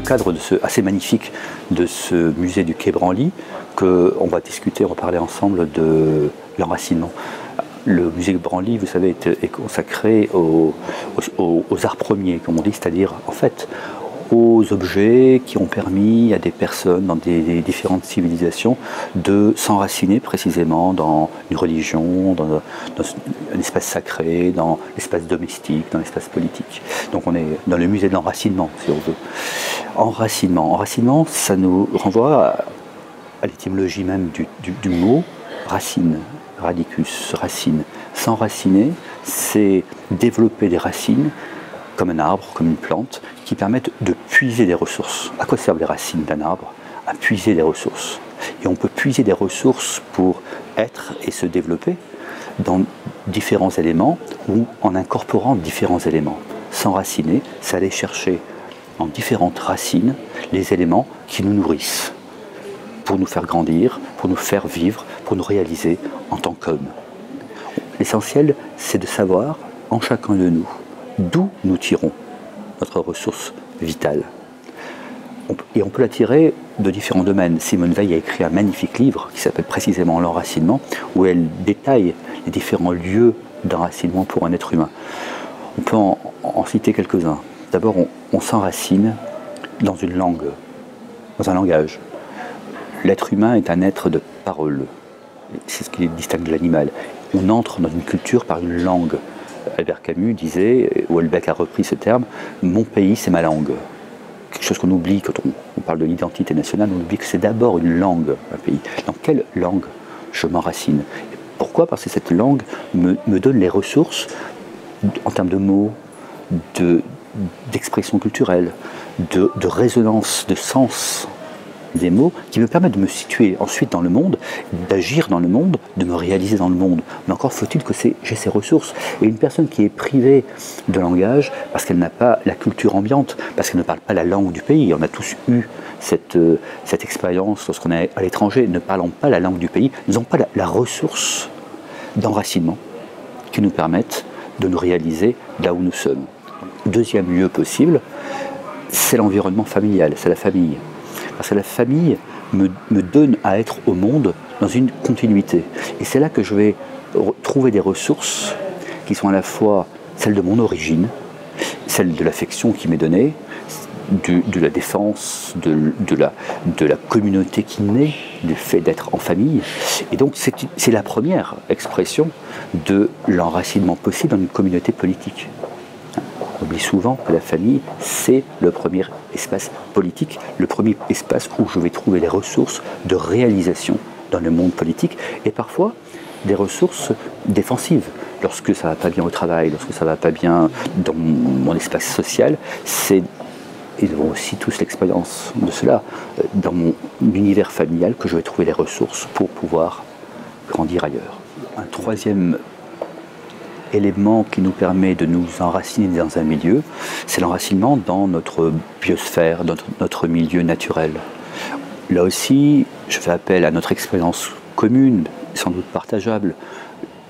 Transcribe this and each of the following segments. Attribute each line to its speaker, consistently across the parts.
Speaker 1: le cadre assez magnifique de ce musée du Quai Branly qu'on va discuter, on va parler ensemble de l'enracinement. Le musée Branly, vous savez, est consacré aux arts premiers, comme on dit, c'est-à-dire en fait aux objets qui ont permis à des personnes dans des différentes civilisations de s'enraciner précisément dans une religion, dans un espace sacré, dans l'espace domestique, dans l'espace politique. Donc on est dans le musée de l'enracinement, si on veut. Enracinement, ça nous renvoie à l'étymologie même du mot racine, radicus, racine. S'enraciner, c'est développer des racines comme un arbre, comme une plante, qui permettent de puiser des ressources. À quoi servent les racines d'un arbre? À puiser des ressources. Et on peut puiser des ressources pour être et se développer dans différents éléments ou en incorporant différents éléments. S'enraciner, c'est aller chercher en différentes racines les éléments qui nous nourrissent, pour nous faire grandir, pour nous faire vivre, pour nous réaliser en tant qu'hommes. L'essentiel, c'est de savoir, en chacun de nous, d'où nous tirons notre ressource vitale. Et on peut la tirer de différents domaines. Simone Veil a écrit un magnifique livre qui s'appelle précisément L'enracinement, où elle détaille les différents lieux d'enracinement pour un être humain. On peut en citer quelques-uns. D'abord, on s'enracine dans une langue, dans un langage. L'être humain est un être de parole. C'est ce qui distingue de l'animal. On entre dans une culture par une langue. Albert Camus disait, Houellebecq a repris ce terme, « Mon pays, c'est ma langue ». Quelque chose qu'on oublie quand on parle de l'identité nationale, on oublie que c'est d'abord une langue, un pays. Dans quelle langue je m'enracine? Pourquoi? Parce que cette langue me donne les ressources en termes de mots, d'expression culturelle, de résonance, de sens des mots qui me permettent de me situer ensuite dans le monde, d'agir dans le monde, de me réaliser dans le monde. Mais encore faut-il que j'ai ces ressources. Et une personne qui est privée de langage, parce qu'elle n'a pas la culture ambiante, parce qu'elle ne parle pas la langue du pays, on a tous eu cette expérience lorsqu'on est à l'étranger, ne parlant pas la langue du pays, nous n'avons pas la ressource d'enracinement qui nous permettent de nous réaliser là où nous sommes. Deuxième lieu possible, c'est l'environnement familial, c'est la famille. Parce que la famille me donne à être au monde dans une continuité. Et c'est là que je vais trouver des ressources qui sont à la fois celles de mon origine, celles de l'affection qui m'est donnée, de la défense, de la communauté qui naît du fait d'être en famille. Et donc c'est la première expression de l'enracinement possible dans une communauté politique. On oublie souvent que la famille, c'est le premier espace politique, le premier espace où je vais trouver les ressources de réalisation dans le monde politique, et parfois des ressources défensives. Lorsque ça ne va pas bien au travail, lorsque ça ne va pas bien dans mon espace social, ils avons aussi tous l'expérience de cela, dans mon univers familial, que je vais trouver les ressources pour pouvoir grandir ailleurs. Un troisième élément qui nous permet de nous enraciner dans un milieu, c'est l'enracinement dans notre biosphère, dans notre milieu naturel. Là aussi, je fais appel à notre expérience commune, sans doute partageable,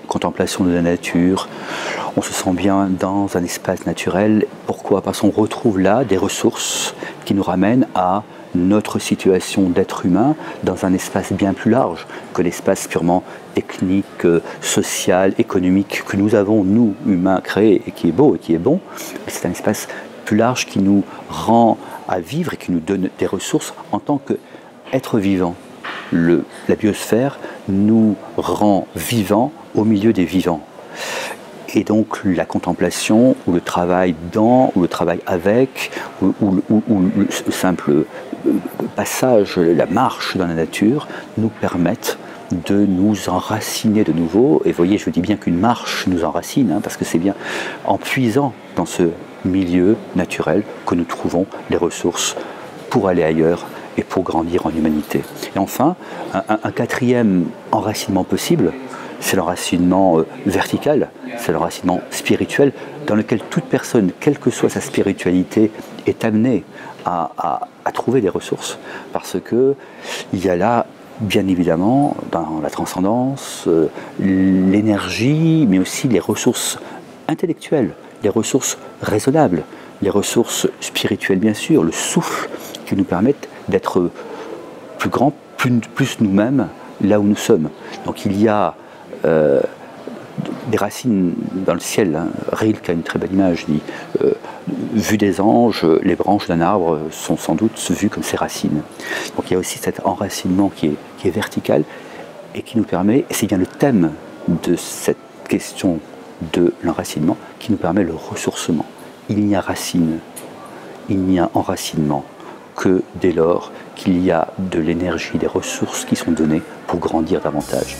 Speaker 1: contemplation de la nature. On se sent bien dans un espace naturel. Pourquoi? Parce qu'on retrouve là des ressources qui nous ramènent à notre situation d'être humain dans un espace bien plus large que l'espace purement technique, social, économique que nous avons, nous, humains, créés, et qui est beau et qui est bon. C'est un espace plus large qui nous rend à vivre et qui nous donne des ressources en tant qu'être vivant. La biosphère nous rend vivants au milieu des vivants. Et donc la contemplation, ou le travail dans, ou le travail avec, ou le simple passage, la marche dans la nature, nous permettent de nous enraciner de nouveau. Et voyez, je dis bien qu'une marche nous enracine, parce que c'est bien en puisant dans ce milieu naturel que nous trouvons les ressources pour aller ailleurs et pour grandir en humanité. Et enfin, un quatrième enracinement possible, c'est l'enracinement vertical, c'est l'enracinement spirituel, dans lequel toute personne, quelle que soit sa spiritualité, est amenée à trouver des ressources. Parce qu'il y a là, bien évidemment, dans la transcendance, l'énergie, mais aussi les ressources intellectuelles, les ressources raisonnables les ressources spirituelles bien sûr, le souffle qui nous permettent d'être plus grands, plus nous-mêmes là où nous sommes. Donc il y a des racines dans le ciel. Hein. Rilke a une très belle image, dit vu des anges, les branches d'un arbre sont sans doute vues comme ses racines. Donc il y a aussi cet enracinement qui est vertical et qui nous permet, et c'est bien le thème de cette question de l'enracinement, qui nous permet le ressourcement. Il n'y a racine, il n'y a enracinement que dès lors qu'il y a de l'énergie, des ressources qui sont données pour grandir davantage.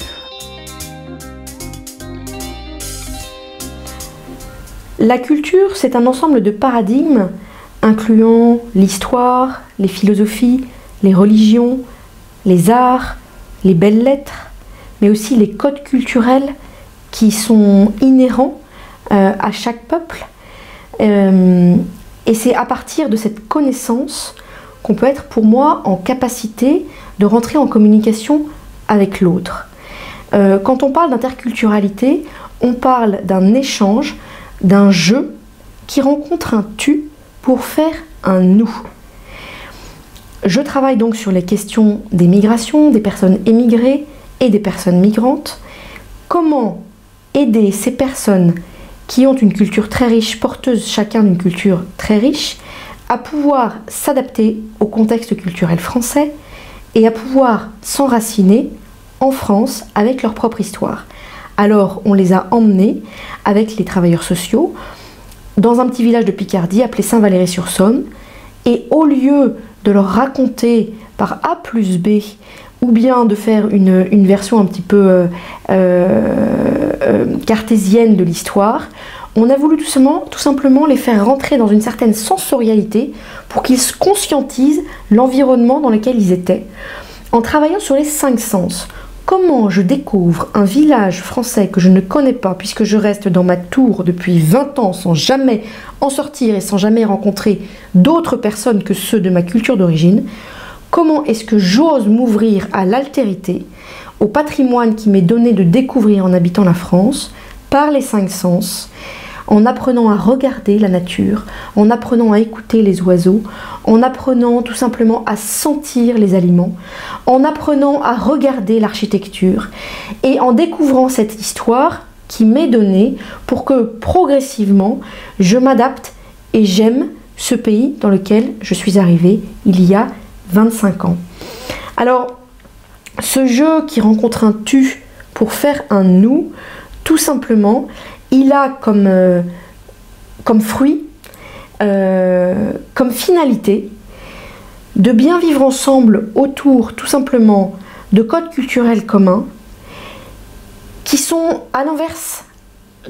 Speaker 2: La culture, c'est un ensemble de paradigmes incluant l'histoire, les philosophies, les religions, les arts, les belles lettres, mais aussi les codes culturels qui sont inhérents à chaque peuple. Et c'est à partir de cette connaissance qu'on peut être, pour moi, en capacité de rentrer en communication avec l'autre. Quand on parle d'interculturalité, on parle d'un échange, d'un jeu qui rencontre un tu pour faire un nous. Je travaille donc sur les questions des migrations, des personnes émigrées et des personnes migrantes. Comment aider ces personnes qui ont une culture très riche, porteuses chacun d'une culture très riche, à pouvoir s'adapter au contexte culturel français et à pouvoir s'enraciner en France avec leur propre histoire. Alors on les a emmenés avec les travailleurs sociaux dans un petit village de Picardie appelé Saint-Valery-sur-Saône, et au lieu de leur raconter par A plus B ou bien de faire une version un petit peu cartésienne de l'histoire, on a voulu tout simplement les faire rentrer dans une certaine sensorialité pour qu'ils se conscientisent l'environnement dans lequel ils étaient, en travaillant sur les 5 sens. Comment je découvre un village français que je ne connais pas, puisque je reste dans ma tour depuis 20 ans sans jamais en sortir et sans jamais rencontrer d'autres personnes que ceux de ma culture d'origine? Comment est-ce que j'ose m'ouvrir à l'altérité, au patrimoine qui m'est donné de découvrir en habitant la France, par les 5 sens, en apprenant à regarder la nature, en apprenant à écouter les oiseaux, en apprenant tout simplement à sentir les aliments, en apprenant à regarder l'architecture et en découvrant cette histoire qui m'est donnée pour que progressivement je m'adapte et j'aime ce pays dans lequel je suis arrivée il y a 25 ans. Alors, ce jeu qui rencontre un tu pour faire un nous, tout simplement, il a comme fruit, comme finalité, de bien vivre ensemble autour, tout simplement, de codes culturels communs qui sont à l'inverse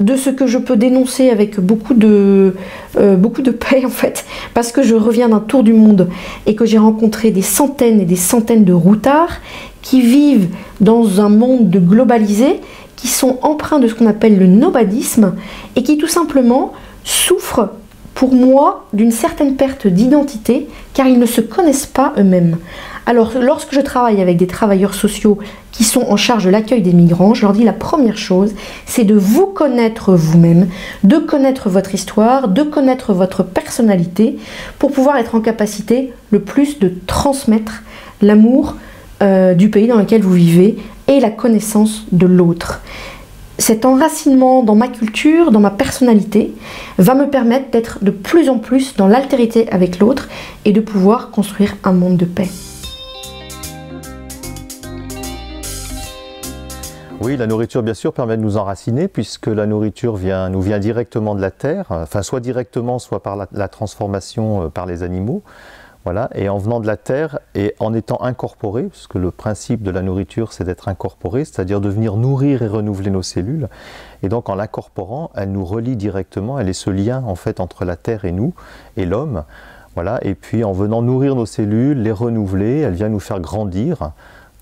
Speaker 2: de ce que je peux dénoncer avec beaucoup de paix en fait, parce que je reviens d'un tour du monde et que j'ai rencontré des centaines et des centaines de routards qui vivent dans un monde globalisé, qui sont empreints de ce qu'on appelle le nobadisme et qui tout simplement souffrent pour moi d'une certaine perte d'identité car ils ne se connaissent pas eux-mêmes. Alors lorsque je travaille avec des travailleurs sociaux qui sont en charge de l'accueil des migrants, je leur dis la première chose, c'est de vous connaître vous-même, de connaître votre histoire, de connaître votre personnalité pour pouvoir être en capacité le plus de transmettre l'amour du pays dans lequel vous vivez et la connaissance de l'autre. Cet enracinement dans ma culture, dans ma personnalité, va me permettre d'être de plus en plus dans l'altérité avec l'autre et de pouvoir construire un monde de paix.
Speaker 3: Oui, la nourriture, bien sûr, permet de nous enraciner puisque la nourriture nous vient directement de la terre, enfin soit directement, soit par la transformation par les animaux. Voilà, et en venant de la terre et en étant incorporé, puisque le principe de la nourriture c'est d'être incorporé, c'est-à-dire de venir nourrir et renouveler nos cellules, et donc en l'incorporant, elle nous relie directement, elle est ce lien en fait entre la terre et nous, et l'homme, voilà, et puis en venant nourrir nos cellules, les renouveler, elle vient nous faire grandir,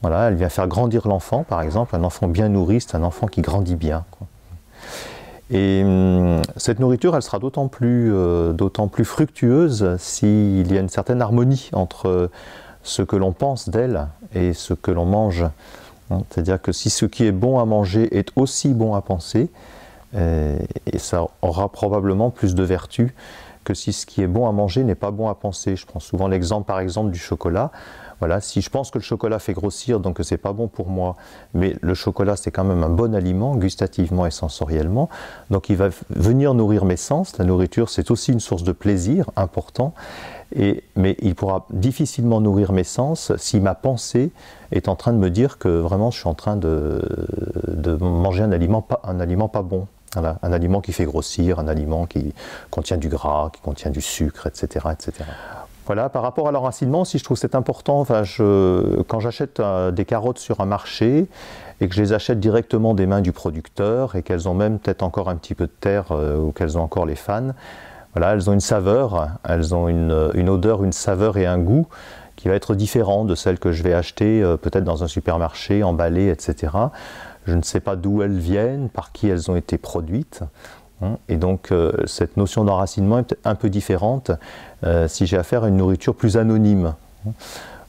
Speaker 3: voilà, elle vient faire grandir l'enfant par exemple, un enfant bien nourri, c'est un enfant qui grandit bien, quoi. Et cette nourriture, elle sera d'autant plus fructueuse s'il y a une certaine harmonie entre ce que l'on pense d'elle et ce que l'on mange. C'est-à-dire que si ce qui est bon à manger est aussi bon à penser, et ça aura probablement plus de vertu que si ce qui est bon à manger n'est pas bon à penser. Je prends souvent l'exemple, par exemple, du chocolat. Voilà, si je pense que le chocolat fait grossir, donc que c'est pas bon pour moi, mais le chocolat c'est quand même un bon aliment, gustativement et sensoriellement, donc il va venir nourrir mes sens. La nourriture c'est aussi une source de plaisir important, mais il pourra difficilement nourrir mes sens si ma pensée est en train de me dire que vraiment je suis en train de manger un aliment pas bon. Voilà, un aliment qui fait grossir, un aliment qui contient du gras, qui contient du sucre, etc. etc. Voilà, par rapport à l'enracinement, si je trouve c'est important, quand j'achète des carottes sur un marché et que je les achète directement des mains du producteur et qu'elles ont même peut-être encore un petit peu de terre ou qu'elles ont encore les fans, voilà, elles ont une saveur, elles ont une odeur, une saveur et un goût qui va être différent de celles que je vais acheter peut-être dans un supermarché, emballées, etc. Je ne sais pas d'où elles viennent, par qui elles ont été produites. Et donc cette notion d'enracinement est peut-être un peu différente si j'ai affaire à une nourriture plus anonyme.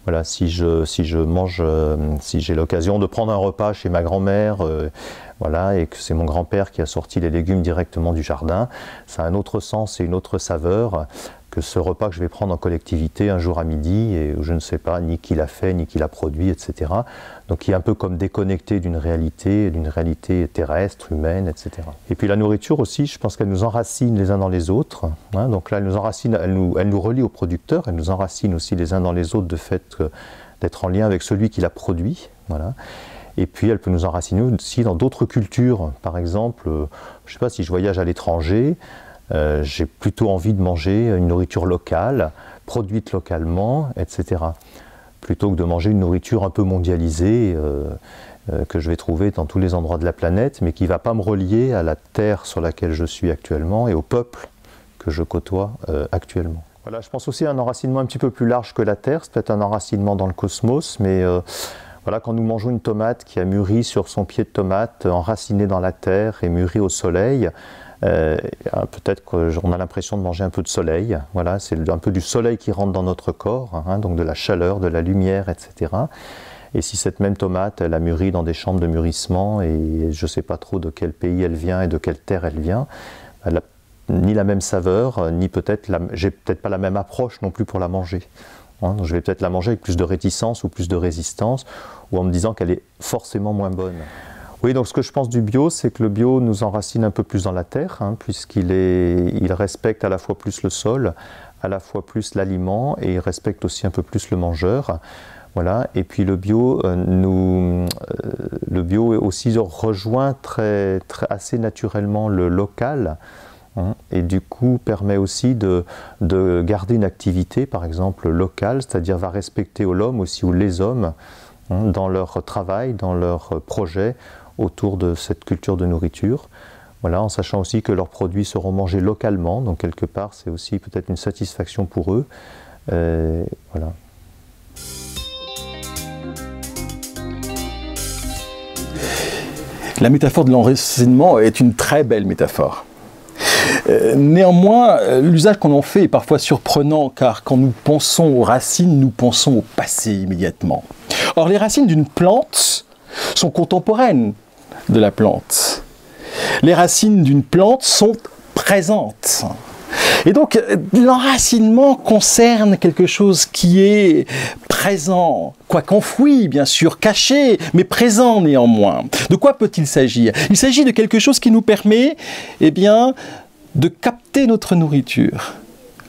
Speaker 3: Voilà, si j'ai l'occasion de prendre un repas chez ma grand-mère, voilà, et que c'est mon grand-père qui a sorti les légumes directement du jardin, ça a un autre sens et une autre saveur que ce repas que je vais prendre en collectivité un jour à midi et où je ne sais pas ni qui l'a fait, ni qui l'a produit, etc. Donc qui est un peu comme déconnecté d'une réalité terrestre, humaine, etc. Et puis la nourriture aussi, je pense qu'elle nous enracine les uns dans les autres. Hein, donc là, elle nous enracine, elle nous relie au producteur, elle nous enracine aussi les uns dans les autres de fait d'être en lien avec celui qui l'a produit. Voilà. Et puis elle peut nous enraciner aussi dans d'autres cultures. Par exemple, je ne sais pas, si je voyage à l'étranger, j'ai plutôt envie de manger une nourriture locale, produite localement, etc. Plutôt que de manger une nourriture un peu mondialisée que je vais trouver dans tous les endroits de la planète, mais qui ne va pas me relier à la terre sur laquelle je suis actuellement et au peuple que je côtoie actuellement. Voilà, je pense aussi à un enracinement un petit peu plus large que la terre, c'est peut-être un enracinement dans le cosmos, mais voilà, quand nous mangeons une tomate qui a mûri sur son pied de tomate, enracinée dans la terre et mûrie au soleil, peut-être qu'on a l'impression de manger un peu de soleil. Voilà, c'est un peu du soleil qui rentre dans notre corps, hein, donc de la chaleur, de la lumière, etc. Et si cette même tomate, elle a mûri dans des chambres de mûrissement et je ne sais pas trop de quel pays elle vient et de quelle terre elle vient, elle n'a ni la même saveur, ni j'ai peut-être pas la même approche non plus pour la manger. Hein, donc je vais peut-être la manger avec plus de réticence ou plus de résistance, ou en me disant qu'elle est forcément moins bonne. Oui, donc ce que je pense du bio, c'est que le bio nous enracine un peu plus dans la terre, hein, puisqu'il respecte à la fois plus le sol, à la fois plus l'aliment, et il respecte aussi un peu plus le mangeur. Voilà. Et puis le bio aussi rejoint assez naturellement le local, hein, et du coup permet aussi de garder une activité, par exemple locale, c'est-à-dire va respecter l'homme aussi, ou les hommes, hein, dans leur travail, dans leur projet, autour de cette culture de nourriture, voilà, en sachant aussi que leurs produits seront mangés localement, donc quelque part c'est aussi peut-être une satisfaction pour eux. Voilà.
Speaker 4: La métaphore de l'enracinement est une très belle métaphore. Néanmoins, l'usage qu'on en fait est parfois surprenant, car quand nous pensons aux racines, nous pensons au passé immédiatement. Or, les racines d'une plante sont contemporaines de la plante. Les racines d'une plante sont présentes. Et donc, l'enracinement concerne quelque chose qui est présent, quoique enfoui, bien sûr, caché, mais présent néanmoins. De quoi peut-il s'agir? Il s'agit de quelque chose qui nous permet, eh bien, de capter notre nourriture.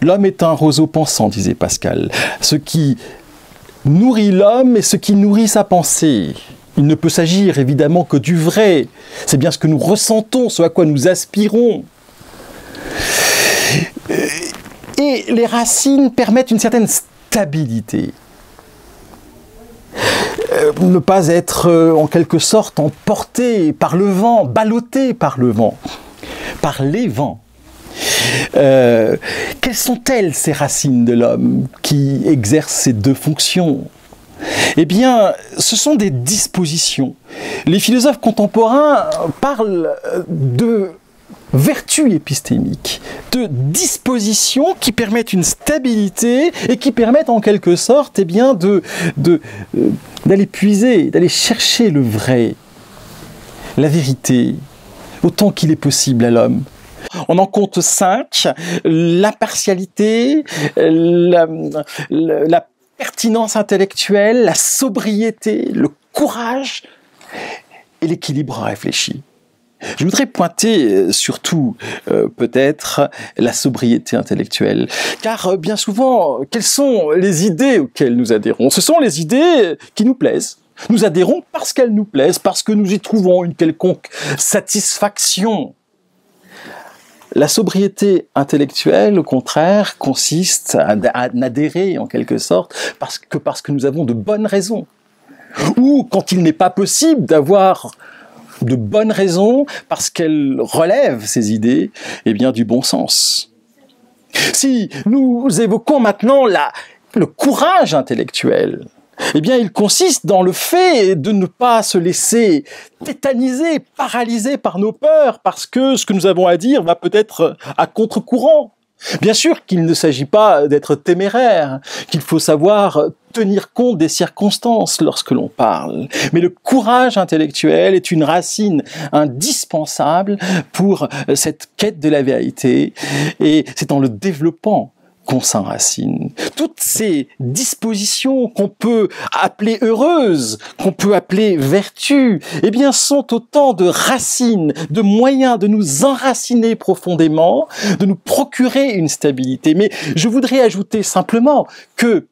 Speaker 4: L'homme est un roseau pensant, disait Pascal. Ce qui nourrit l'homme est ce qui nourrit sa pensée. Il ne peut s'agir évidemment que du vrai. C'est bien ce que nous ressentons, ce à quoi nous aspirons. Et les racines permettent une certaine stabilité. Ne pas être en quelque sorte emporté par le vent, ballotté par le vent, par les vents. Quelles sont-elles, ces racines de l'homme qui exercent ces deux fonctions? Eh bien, ce sont des dispositions. Les philosophes contemporains parlent de vertus épistémiques, de dispositions qui permettent une stabilité et qui permettent en quelque sorte, eh bien, d'aller puiser, d'aller chercher le vrai, la vérité, autant qu'il est possible à l'homme. On en compte 5. L'impartialité, la pertinence intellectuelle, la sobriété, le courage et l'équilibre réfléchi. Je voudrais pointer surtout peut-être la sobriété intellectuelle, car bien souvent, quelles sont les idées auxquelles nous adhérons? Ce sont les idées qui nous plaisent. Nous adhérons parce qu'elles nous plaisent, parce que nous y trouvons une quelconque satisfaction. La sobriété intellectuelle, au contraire, consiste à n'adhérer en quelque sorte parce que nous avons de bonnes raisons. Ou quand il n'est pas possible d'avoir de bonnes raisons parce qu'elles relèvent ces idées, eh bien du bon sens. Si nous évoquons maintenant le courage intellectuel, eh bien il consiste dans le fait de ne pas se laisser tétaniser, paralyser par nos peurs, parce que ce que nous avons à dire va peut-être à contre-courant. Bien sûr qu'il ne s'agit pas d'être téméraire, qu'il faut savoir tenir compte des circonstances lorsque l'on parle. Mais le courage intellectuel est une racine indispensable pour cette quête de la vérité, et c'est en le développant qu'on s'enracine. Toutes ces dispositions qu'on peut appeler heureuses, qu'on peut appeler vertus, eh bien, sont autant de racines, de moyens de nous enraciner profondément, de nous procurer une stabilité. Mais je voudrais ajouter simplement que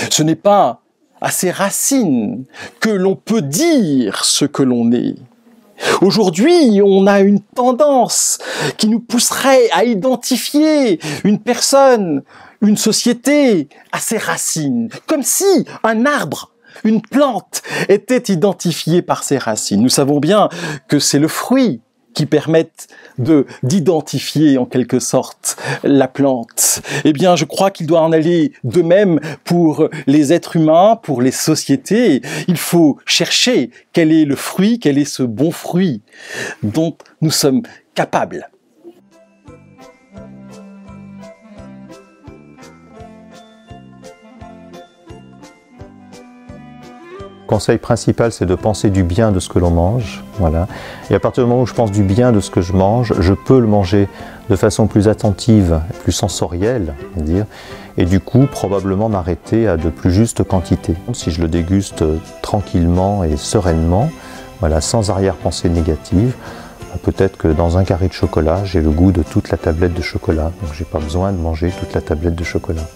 Speaker 4: ce n'est pas à ces racines que l'on peut dire ce que l'on est. Aujourd'hui, on a une tendance qui nous pousserait à identifier une personne, une société à ses racines, comme si un arbre, une plante était identifiée par ses racines. Nous savons bien que c'est le fruit qui permettent d'identifier en quelque sorte la plante. Eh bien, je crois qu'il doit en aller de même pour les êtres humains, pour les sociétés. Il faut chercher quel est le fruit, quel est ce bon fruit dont nous sommes capables.
Speaker 3: Le conseil principal, c'est de penser du bien de ce que l'on mange. Voilà. Et à partir du moment où je pense du bien de ce que je mange, je peux le manger de façon plus attentive, plus sensorielle, on va dire, et du coup, probablement m'arrêter à de plus justes quantités. Si je le déguste tranquillement et sereinement, voilà, sans arrière-pensée négative, peut-être que dans un carré de chocolat, j'ai le goût de toute la tablette de chocolat. Donc, j'ai pas besoin de manger toute la tablette de chocolat.